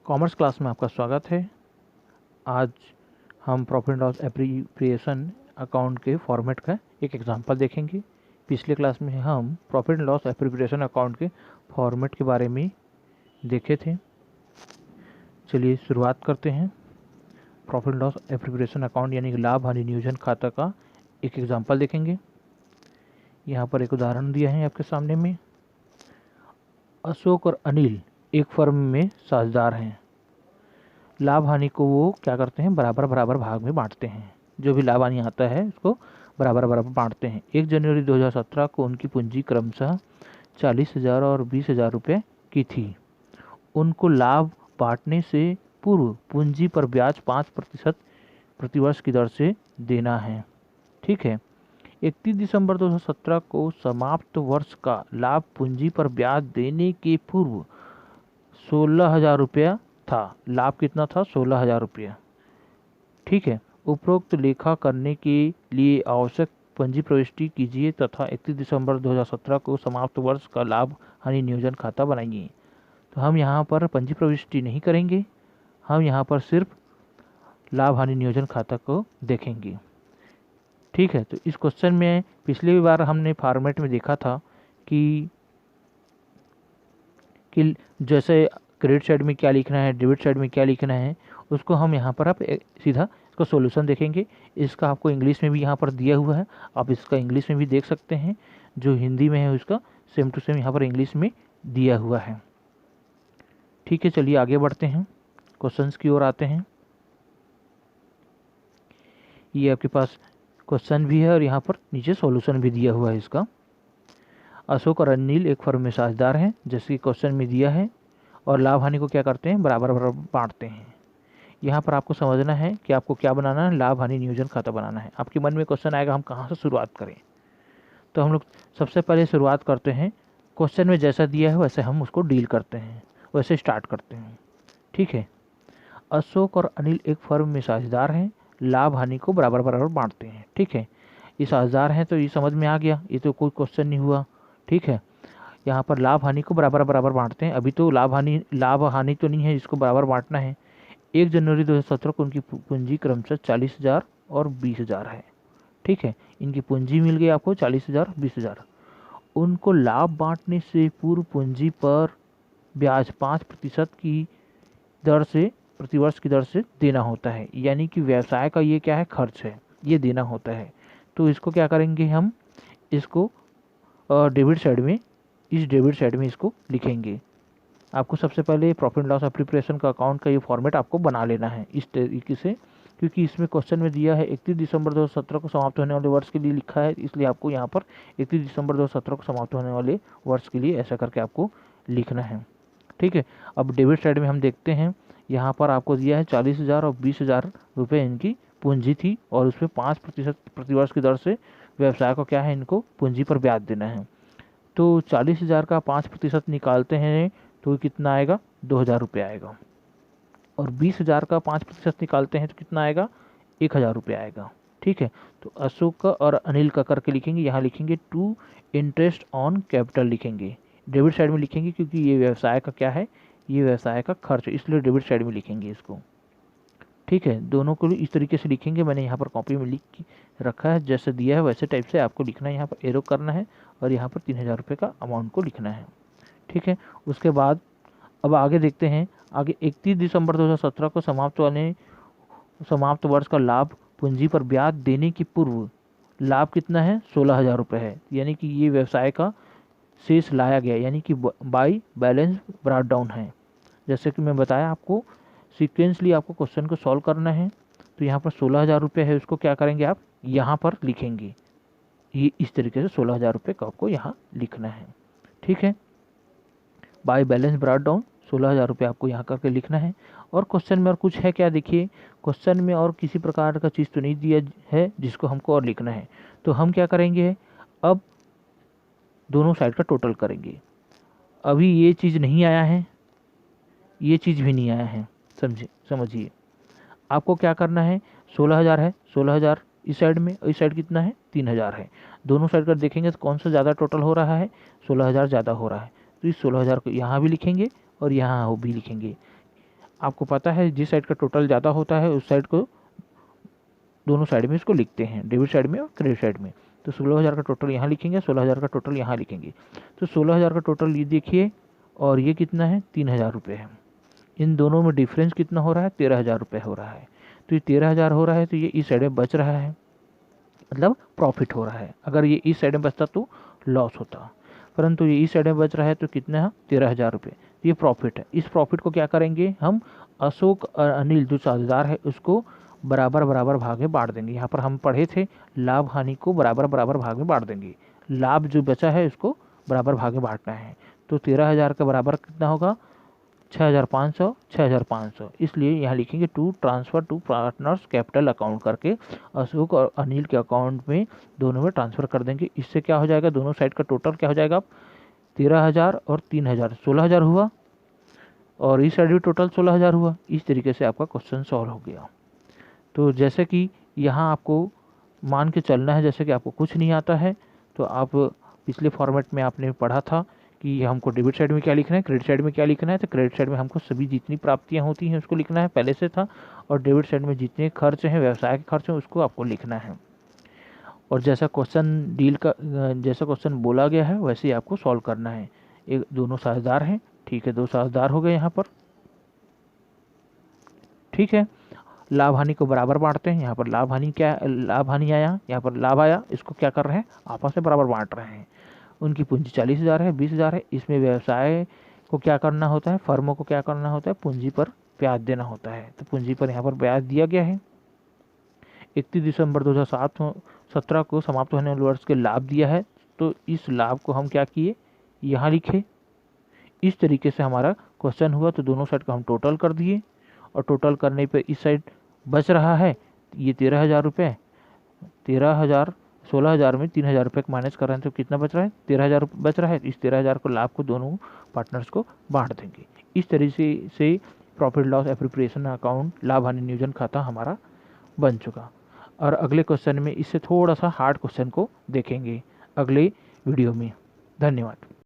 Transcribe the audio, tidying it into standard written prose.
Commerce class में आपका स्वागत है। आज हम profit and loss appropriation account के फॉर्मेट का एक एग्जांपल देखेंगे। पिछले क्लास में हम profit and loss appropriation account के फॉर्मेट के बारे में देखे थे। चलिए शुरुआत करते हैं। Profit and loss appropriation account यानी कि लाभ हानि नियोजन खाता का एक एग्जाम्पल देखेंगे। यहाँ पर एक उदाहरण दिया है आपके सामने में। अशोक और अनिल एक फर्म में साझेदार हैं। लाभ हानि को वो क्या करते हैं, बराबर बराबर भाग में बांटते हैं। जो भी लाभ हानि आता है उसको बराबर बराबर बांटते हैं। 1 जनवरी 2017 को उनकी पूंजी क्रमशः 40,000 और 20,000 रुपये की थी। उनको लाभ बांटने से पूर्व पूंजी पर ब्याज 5% प्रतिवर्ष की दर से देना है। ठीक है। 31 दिसंबर 2017 को समाप्त वर्ष का लाभ पूंजी पर ब्याज देने के पूर्व 16,000 रुपया था। लाभ कितना था? 16,000 रुपया। ठीक है। उपरोक्त लेखा करने के लिए आवश्यक पंजी प्रविष्टि कीजिए तथा 31 दिसंबर 2017 को समाप्त वर्ष का लाभ हानि नियोजन खाता बनाइए। तो हम यहाँ पर पंजी प्रविष्टि नहीं करेंगे, हम यहाँ पर सिर्फ लाभ हानि नियोजन खाता को देखेंगे। ठीक है। तो इस क्वेश्चन में पिछली बार हमने फॉर्मेट में देखा था कि जैसे क्रेडिट साइड में क्या लिखना है, डेबिट साइड में क्या लिखना है, उसको हम यहाँ पर आप सीधा इसका सॉल्यूशन देखेंगे। इसका आपको इंग्लिश में भी यहाँ पर दिया हुआ है, आप इसका इंग्लिश में भी देख सकते हैं। जो हिंदी में है उसका सेम टू सेम यहाँ पर इंग्लिश में दिया हुआ है। ठीक है, चलिए आगे बढ़ते हैं, क्वेश्चंस की ओर आते हैं। ये आपके पास क्वेश्चन भी है और यहाँ पर नीचे सॉल्यूशन भी दिया हुआ है इसका। अशोक और अनिल एक फर्म में साझेदार हैं, जैसे कि क्वेश्चन में दिया है, और लाभ हानि को क्या करते हैं, बराबर बराबर बांटते हैं। यहाँ पर आपको समझना है कि आपको क्या बनाना है, लाभ हानि नियोजन खाता बनाना है। आपके मन में क्वेश्चन आएगा हम कहाँ से शुरुआत करें। तो हम लोग सबसे पहले शुरुआत करते हैं, क्वेश्चन में जैसा दिया है वैसे हम उसको डील करते हैं, वैसे स्टार्ट करते हैं। ठीक है। अशोक और अनिल एक फर्म में साझेदार हैं, लाभ हानि को बराबर बराबर बांटते हैं। ठीक है। ये साझेदार हैं तो ये समझ में आ गया, ये तो कोई क्वेश्चन नहीं हुआ। ठीक है। यहाँ पर लाभ हानि को बराबर बराबर बांटते हैं। अभी तो लाभ हानि तो नहीं है, इसको बराबर बांटना है। 1 जनवरी 2017 को उनकी पूंजी क्रमशः 40,000 और 20,000 है। ठीक है। इनकी पूंजी मिल गई आपको 40,000 20,000। उनको लाभ बांटने से पूर्व पूंजी पर ब्याज 5% की दर से प्रतिवर्ष की दर से देना होता है। यानी कि व्यवसाय का ये क्या है, खर्च है, ये देना होता है। तो इसको क्या करेंगे, हम इसको डेबिट साइड में, इस डेबिट साइड में इसको लिखेंगे। आपको सबसे पहले प्रॉफिट एंड लॉस एप्रोप्रिएशन का अकाउंट का ये फॉर्मेट आपको बना लेना है इस तरीके से, क्योंकि इसमें क्वेश्चन में दिया है 31 दिसंबर 2017 को समाप्त होने वाले वर्ष के लिए लिखा है, इसलिए आपको यहाँ पर 31 दिसंबर 2017 को समाप्त होने वाले वर्ष के लिए ऐसा करके आपको लिखना है। ठीक है। अब डेबिट साइड में हम देखते हैं, यहाँ पर आपको दिया है 40,000 और 20,000 रुपये इनकी पूंजी थी, और उसमें 5% प्रतिवर्ष की दर से व्यवसाय को क्या है, इनको पूंजी पर ब्याज देना है। तो 40,000 का 5% निकालते हैं तो कितना आएगा, 2,000 रुपये आएगा। और 20,000 का 5% निकालते हैं तो कितना आएगा, 1,000 रुपये आएगा। ठीक है। तो अशोक का और अनिल का करके लिखेंगे, यहाँ लिखेंगे टू इंटरेस्ट ऑन कैपिटल लिखेंगे। डेबिट साइड में लिखेंगे क्योंकि ये व्यवसाय का क्या है, ये व्यवसाय का खर्च, इसलिए डेबिट साइड में लिखेंगे इसको। ठीक है। दोनों को इस तरीके से लिखेंगे, मैंने यहाँ पर कॉपी में लिख रखा है, जैसे दिया है वैसे टाइप से आपको लिखना है। यहाँ पर एरो करना है और यहाँ पर 3,000 रुपये का अमाउंट को लिखना है। ठीक है। उसके बाद अब आगे देखते हैं, आगे 31 दिसंबर 2017 को समाप्त वर्ष का लाभ पूंजी पर ब्याज देने की पूर्व लाभ कितना है, 16,000 रुपये है। यानी कि ये व्यवसाय का शेष लाया गया, यानी कि बाई बैलेंस ब्रॉट डाउन है। जैसे कि मैं बताया आपको, सीक्वेंसली आपको क्वेश्चन को सॉल्व करना है। तो यहाँ पर 16,000 रुपये है, उसको क्या करेंगे आप यहाँ पर लिखेंगे, ये इस तरीके से 16,000 रुपये का आपको यहाँ लिखना है। ठीक है। बाय बैलेंस ब्रॉट डाउन 16,000 रुपये आपको यहाँ करके लिखना है। और क्वेश्चन में और कुछ है क्या, देखिए क्वेश्चन में और किसी प्रकार का चीज़ तो नहीं दिया है जिसको हमको और लिखना है। तो हम क्या करेंगे, अब दोनों साइड का टोटल करेंगे। अभी ये चीज़ नहीं आया है, ये चीज़ भी नहीं आया है, समझिए आपको क्या करना है। 16,000 है, 16,000 इस साइड में, इस साइड कितना है, 3,000 है। दोनों साइड का देखेंगे तो कौन सा ज़्यादा टोटल हो रहा है, 16,000 ज़्यादा हो रहा है। तो इस 16,000 को यहाँ भी लिखेंगे और यहाँ भी लिखेंगे। आपको पता है जिस साइड का टोटल ज़्यादा होता है उस साइड को दोनों साइड में इसको लिखते हैं, डेबिट साइड में और क्रेडिट साइड में। तो 16,000 का टोटल यहाँ लिखेंगे, 16,000 का टोटल यहाँ लिखेंगे। तो 16,000 का टोटल ये देखिए, और ये कितना है, 3,000 रुपये है। इन दोनों में डिफरेंस कितना हो रहा है, 13,000 रुपये हो रहा है। तो ये 13,000 हो रहा है, तो ये इस साइड में बच रहा है, मतलब प्रॉफिट हो रहा है। अगर ये इस साइड में बचता तो लॉस होता, परंतु ये इस साइड में बच रहा है तो कितना है, 13,000 रुपये। ये प्रॉफिट है। इस प्रॉफिट को क्या करेंगे हम, अशोक और अनिल जो साझेदार है उसको बराबर बराबर भाग में बांट देंगे। यहाँ पर हम पढ़े थे लाभ हानि को बराबर बराबर भाग में बांट देंगे। लाभ जो बचा है उसको बराबर भाग में बांटना है। तो 13,000 का बराबर कितना होगा, 6,500, 6,500। इसलिए यहाँ लिखेंगे to transfer to partners capital account करके अशोक और अनिल के अकाउंट में दोनों में ट्रांसफ़र कर देंगे। इससे क्या हो जाएगा, दोनों साइड का टोटल क्या हो जाएगा, 13,000 और 3,000 16,000 हुआ, और इस साइड भी टोटल 16,000 हुआ। इस तरीके से आपका क्वेश्चन सॉल्व हो गया। तो जैसे कि यहाँ आपको मान के चलना है, जैसे कि आपको कुछ नहीं आता है तो आप पिछले फॉर्मेट में आपने पढ़ा था कि हमको डेबिट साइड में क्या लिखना है, क्रेडिट साइड में क्या लिखना है। तो क्रेडिट साइड में हमको सभी जितनी प्राप्तियाँ होती हैं उसको लिखना है, पहले से था। और डेबिट साइड में जितने खर्च हैं, व्यवसाय के खर्च हैं, उसको आपको लिखना है। और जैसा क्वेश्चन बोला गया है वैसे ही आपको सॉल्व करना है। एक दोनों साझेदार हैं, ठीक है, 2 साझेदार हो गए यहाँ पर, ठीक है। लाभ हानि को बराबर बांटते हैं। यहाँ पर लाभ हानि आया, यहाँ पर लाभ आया, इसको क्या कर रहे हैं, आपस में बराबर बांट रहे हैं। उनकी पूंजी 40,000 है, 20,000 है। इसमें व्यवसाय को क्या करना होता है, फर्मों को क्या करना होता है, पूंजी पर ब्याज देना होता है। तो पूंजी पर यहाँ पर ब्याज दिया गया है। 31 दिसंबर 2017 को समाप्त होने वाले वर्ष के लाभ दिया है, तो इस लाभ को हम क्या किए, यहाँ लिखे। इस तरीके से हमारा क्वेश्चन हुआ। तो दोनों साइड का हम टोटल कर दिए, और टोटल करने पे इस साइड बच रहा है ये 13,000 रुपये। 16,000 में 3,000 रुपये माइनस कर रहे हैं तो कितना बच रहा है, 13,000 बच रहा है। इस 13,000 को लाभ को दोनों पार्टनर्स को बांट देंगे। इस तरीके से प्रॉफिट लॉस एप्रोप्रिएशन अकाउंट, लाभ हानि नियोजन खाता हमारा बन चुका। और अगले क्वेश्चन में इससे थोड़ा सा हार्ड क्वेश्चन को देखेंगे अगले वीडियो में। धन्यवाद।